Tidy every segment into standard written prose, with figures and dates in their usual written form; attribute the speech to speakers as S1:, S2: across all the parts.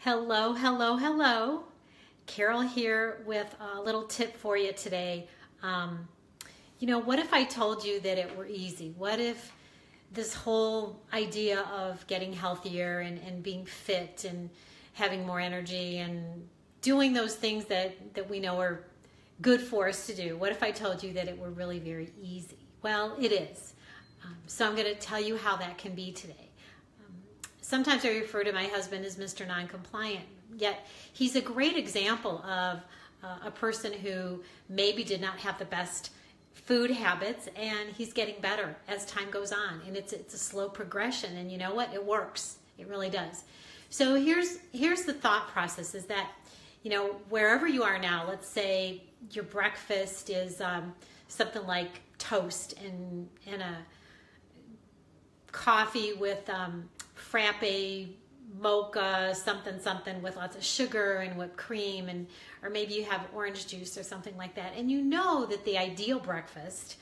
S1: Hello, hello, hello. Carol here with a little tip for you today. What if I told you that it were easy? What if this whole idea of getting healthier and being fit and having more energy and doing those things that we know are good for us to do, what if I told you that it were really very easy? Well, it is. So I'm going to tell you how that can be today. Sometimes I refer to my husband as Mr. Noncompliant, yet he's a great example of a person who maybe did not have the best food habits, and he's getting better as time goes on. And it's a slow progression, and you know what? It works. It really does. So here's the thought process: is that wherever you are now, let's say your breakfast is something like toast and a coffee with frappe, mocha, something with lots of sugar and whipped cream, or maybe you have orange juice or something like that. And you know that the ideal breakfast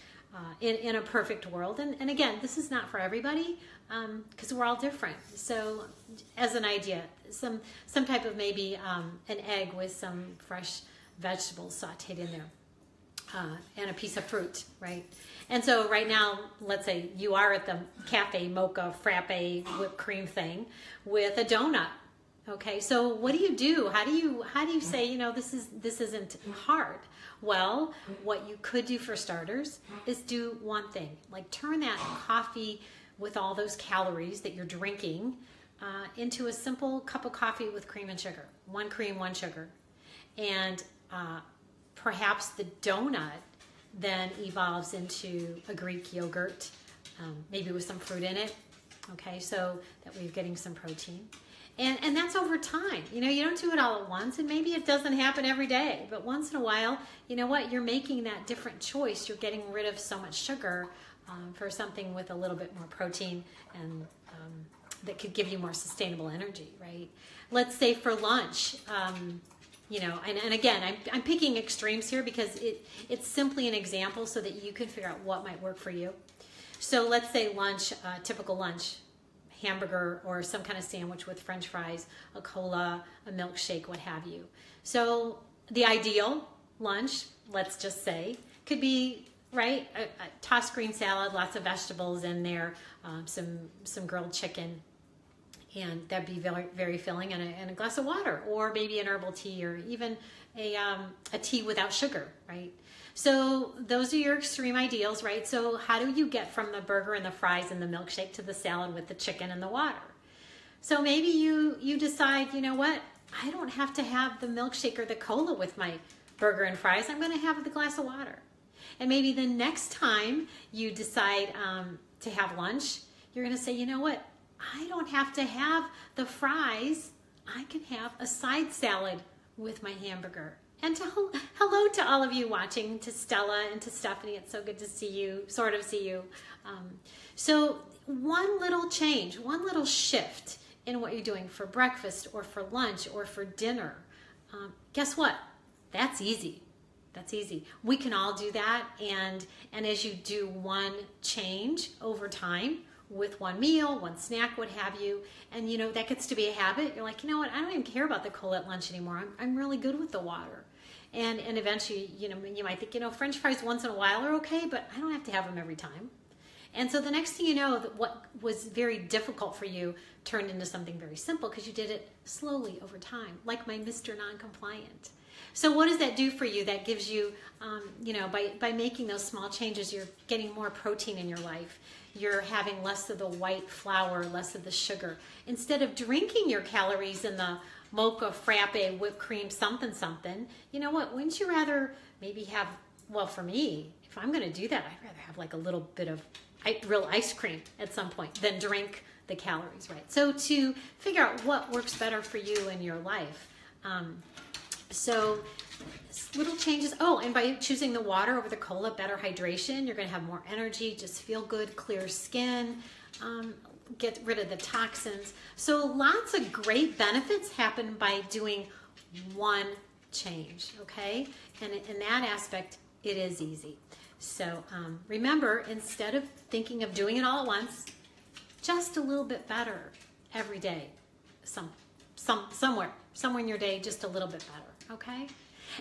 S1: in a perfect world, and again, this is not for everybody because we're all different. So as an idea, some type of maybe an egg with some fresh vegetables sauteed in there. And a piece of fruit, right? And so right now, let's say you are at the cafe, mocha, frappe, whipped cream thing with a donut. Okay, so what do? How do you say, this isn't hard? Well, what you could do for starters is do one thing, like turn that coffee with all those calories that you're drinking into a simple cup of coffee with cream and sugar. One cream, one sugar. And perhaps the donut then evolves into a Greek yogurt, maybe with some fruit in it, okay, so that we're getting some protein. And that's over time. You don't do it all at once, and maybe it doesn't happen every day, but once in a while, you know what, you're making that different choice. You're getting rid of so much sugar for something with a little bit more protein and that could give you more sustainable energy, right? Let's say for lunch, and again, I'm picking extremes here because it's simply an example so that you can figure out what might work for you. So let's say lunch, typical lunch, hamburger or some kind of sandwich with French fries, a cola, a milkshake, what have you. So the ideal lunch, let's just say, could be, right, a tossed green salad, lots of vegetables in there, some grilled chicken, and that'd be very, very filling, and a glass of water, or maybe an herbal tea, or even a tea without sugar, right? So those are your extreme ideals, right? So how do you get from the burger and the fries and the milkshake to the salad with the chicken and the water? So maybe you decide, you know what? I don't have to have the milkshake or the cola with my burger and fries. I'm going to have the glass of water. And maybe the next time you decide to have lunch, you're going to say, you know what? I don't have to have the fries. I can have a side salad with my hamburger. And hello to all of you watching, to Stella and to Stephanie. It's so good to see you, sort of see you. So one little change, one little shift in what you're doing for breakfast or for lunch or for dinner. Guess what? That's easy. That's easy. We can all do that. And as you do one change over time, with one meal, one snack, what have you, and that gets to be a habit. You're like, you know what, I don't even care about the cola at lunch anymore. I'm really good with the water. And eventually, you might think, French fries once in a while are okay, but I don't have to have them every time. And so the next thing you know, that what was very difficult for you turned into something very simple because you did it slowly over time, like my Mr. Noncompliant. So what does that do for you? That gives you, by making those small changes, you're getting more protein in your life. You're having less of the white flour, less of the sugar. Instead of drinking your calories in the mocha, frappe, whipped cream, something, you know what? Wouldn't you rather maybe have, well, for me, if I'm going to do that, I'd rather have like a little bit of real ice cream at some point than drink the calories, right? So to figure out what works better for you in your life. So little changes. Oh, and by choosing the water over the cola, better hydration, you're going to have more energy, just feel good, clear skin, get rid of the toxins. So lots of great benefits happen by doing one change, okay? And in that aspect, it is easy. So remember, instead of thinking of doing it all at once, just a little bit better every day. somewhere in your day just a little bit better. Okay.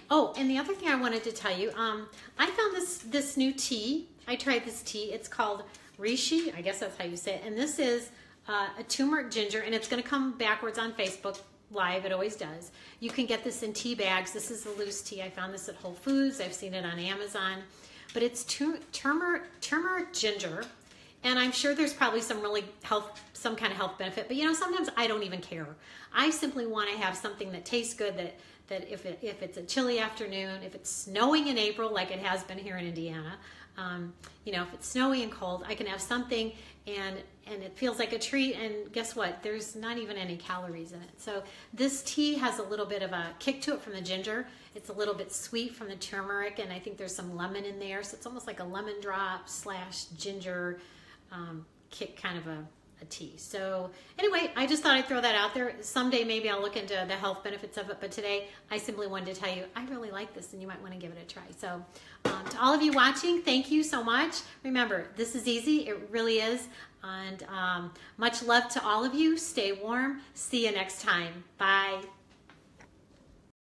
S1: Oh, and the other thing I wanted to tell you, I found this new tea. I tried this tea. It's called Reishi. I guess that's how you say it. And this is a turmeric ginger, and it's going to come backwards on Facebook Live. It always does. You can get this in tea bags. This is the loose tea. I found this at Whole Foods. I've seen it on Amazon. But it's turmeric ginger, and I'm sure there's probably some kind of health benefit. But you know, sometimes I don't even care. I simply want to have something that tastes good. That if it's a chilly afternoon, if it's snowing in April like it has been here in Indiana, you know, if it's snowy and cold, I can have something and it feels like a treat. And guess what? There's not even any calories in it. So this tea has a little bit of a kick to it from the ginger. It's a little bit sweet from the turmeric, and I think there's some lemon in there. So it's almost like a lemon drop / ginger kick kind of a tea. So anyway, I just thought I'd throw that out there. Someday maybe I'll look into the health benefits of it, but today I simply wanted to tell you I really like this and you might want to give it a try. So to all of you watching, thank you so much. Remember, this is easy. It really is. And much love to all of you. Stay warm. See you next time. Bye.